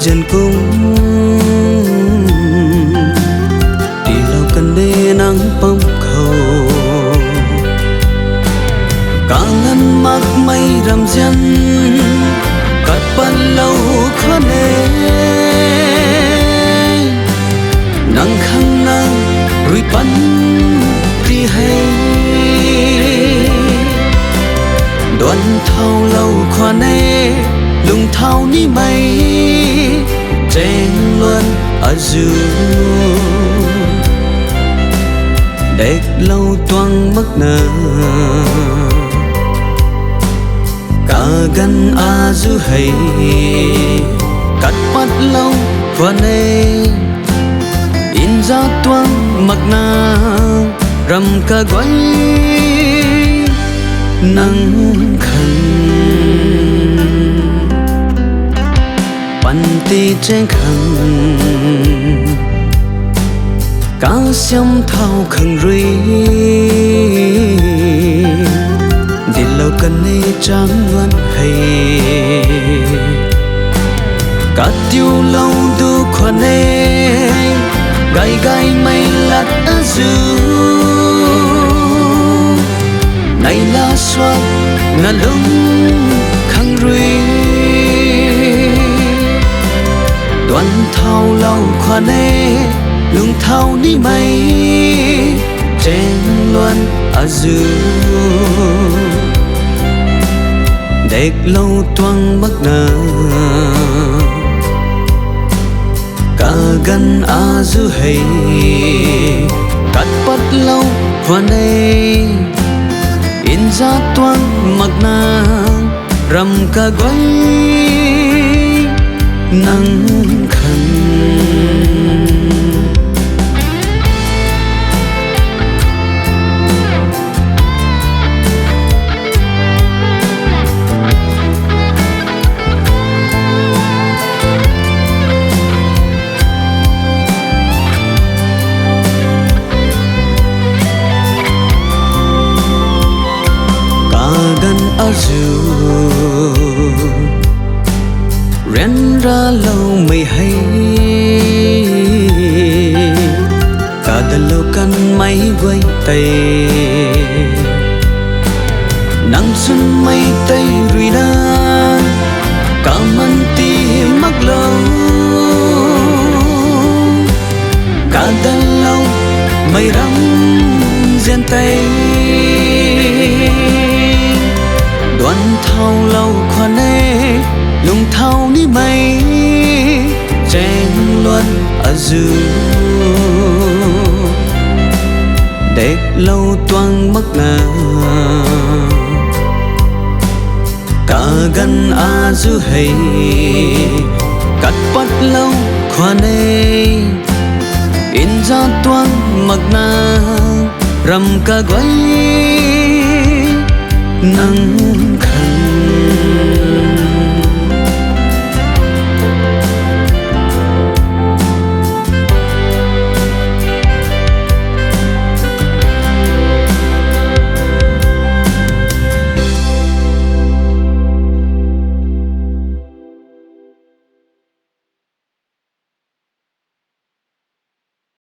chân cung đi lâu cần đê nắng bông khâu cả ngân mắc mây rầm dân cắt ban lâu khó nề nắng khăng nắng rụi bắn đi hay đoạn thao lâu khó nề lùng thao ní mây trên luôn ở dưới đẹp lâu toang mắc nở cả gần a dư hay cắt bắt lâu qua nê in ra toang mắc na rầm cả gói nắng khăn pan ti trên khăn cá xiêm thao khăn rì đi lâu cần đi trắng loan hay cá tiêu lâu du khoan nê gai gai mây lát ở dư này là xoa ngàn lung khăn rì đoạn thao lâu khoan nê lung thao ní mây trên loan ở dư đẹp lâu toang mắc nở cả gần a dư hay cắt bắt lâu qua đây in ra toang mắc na rầm cả gói nắng khăn azul ren ra lâu mây hay cả đàn lâu căn máy quay tay nắng xuân mây tây rùi đa cả mân ti mắc lâu cả đàn lâu mây rắm riêng tay đoạn thao lâu khoan nê lùng thao ní mây trên luân ở dư đẹp lâu toang mắc nở cả gần a dư hay cắt bắt lâu khoan nê in ra toang mắc na rầm cả gói nắng khăn